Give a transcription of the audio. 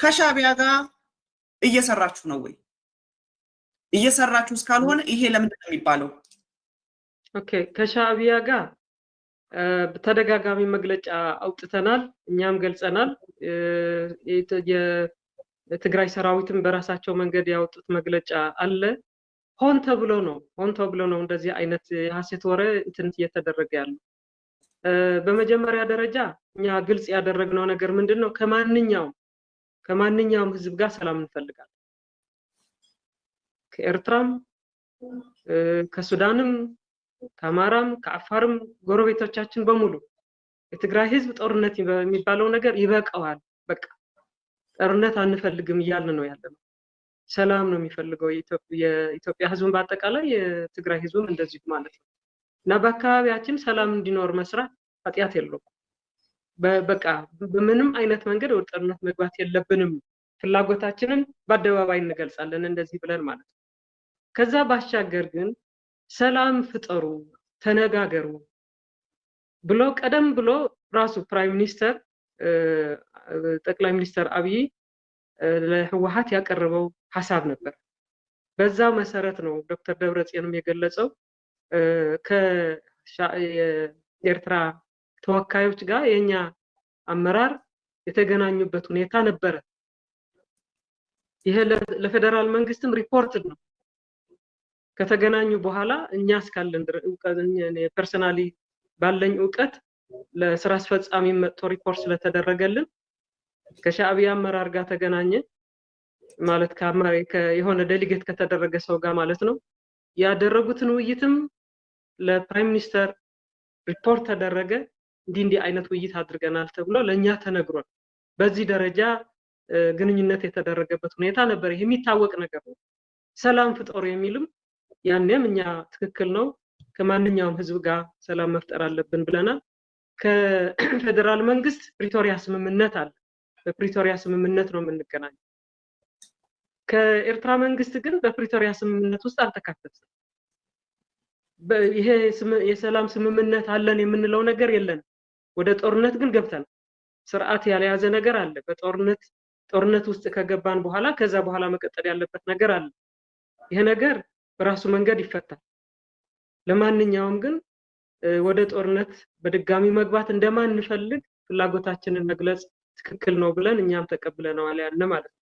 ከሻቢያ ጋር እየሰራችሁ ነው ወይ? እየሰራችሁ እስካልሆነ ይሄ ለምንድን ነው የሚባለው? ኦኬ ከሻቢያ ጋር በተደጋጋሚ መግለጫ አውጥተናል፣ እኛም ገልጸናል። የትግራይ ሰራዊትም በራሳቸው መንገድ ያወጡት መግለጫ አለ። ሆን ተብሎ ነው እንደዚህ አይነት የሐሰት ወሬ እንትን እየተደረገ ያለው። በመጀመሪያ ደረጃ እኛ ግልጽ ያደረግነው ነገር ምንድነው? ከማንኛውም ህዝብ ጋር ሰላም እንፈልጋለን። ከኤርትራም ከሱዳንም ከአማራም ከአፋርም ጎረቤቶቻችን በሙሉ የትግራይ ህዝብ ጦርነት የሚባለው ነገር ይበቃዋል፣ በቃ ጦርነት አንፈልግም እያልን ነው ያለነው። ሰላም ነው የሚፈልገው የኢትዮጵያ ህዝብን በአጠቃላይ የትግራይ ህዝብም እንደዚህ ማለት ነው። እና በአካባቢያችን ሰላም እንዲኖር መስራት ኃጢአት የለውም። በቃ በምንም አይነት መንገድ ወደ ጦርነት መግባት የለብንም፣ ፍላጎታችንን በአደባባይ እንገልጻለን እንደዚህ ብለን ማለት ነው። ከዛ ባሻገር ግን ሰላም ፍጠሩ፣ ተነጋገሩ ብሎ ቀደም ብሎ ራሱ ፕራይም ሚኒስተር ጠቅላይ ሚኒስተር አብይ ለህወሓት ያቀረበው ሐሳብ ነበር። በዛው መሰረት ነው ዶክተር ደብረጽዮንም የገለጸው ከኤርትራ ተወካዮች ጋር የኛ አመራር የተገናኙበት ሁኔታ ነበረ። ይሄ ለፌደራል መንግስትም ሪፖርት ነው። ከተገናኙ በኋላ እኛ እስካለን ፐርሰናሊ ባለኝ ዕውቀት ለስራ አስፈጻሚ መጥቶ ሪፖርት ስለተደረገልን ከሻዕቢያ አመራር ጋር ተገናኘ ማለት የሆነ ዴሊጌት ከተደረገ ሰው ጋር ማለት ነው። ያደረጉትን ውይይትም ለፕራይም ሚኒስተር ሪፖርት ተደረገ። እንዲህ አይነት ውይይት አድርገናል ተብሎ ለኛ ተነግሯል። በዚህ ደረጃ ግንኙነት የተደረገበት ሁኔታ ነበር። ይሄ የሚታወቅ ነገር ነው። ሰላም ፍጠሩ የሚልም ያንንም እኛ ትክክል ነው ከማንኛውም ህዝብ ጋር ሰላም መፍጠር አለብን ብለናል። ከፌደራል መንግስት ፕሪቶሪያ ስምምነት አለ። በፕሪቶሪያ ስምምነት ነው የምንገናኘው። ከኤርትራ መንግስት ግን በፕሪቶሪያ ስምምነት ውስጥ አልተካተተም። ይሄ የሰላም ስምምነት አለን የምንለው ነገር የለንም። ወደ ጦርነት ግን ገብተናል። ስርዓት ያለያዘ ነገር አለ። ጦርነት ውስጥ ከገባን በኋላ ከዛ በኋላ መቀጠል ያለበት ነገር አለ። ይሄ ነገር በራሱ መንገድ ይፈታል። ለማንኛውም ግን ወደ ጦርነት በድጋሚ መግባት እንደማንፈልግ ፍላጎታችንን መግለጽ ትክክል ነው ብለን እኛም ተቀብለናል ያለ ማለት ነው።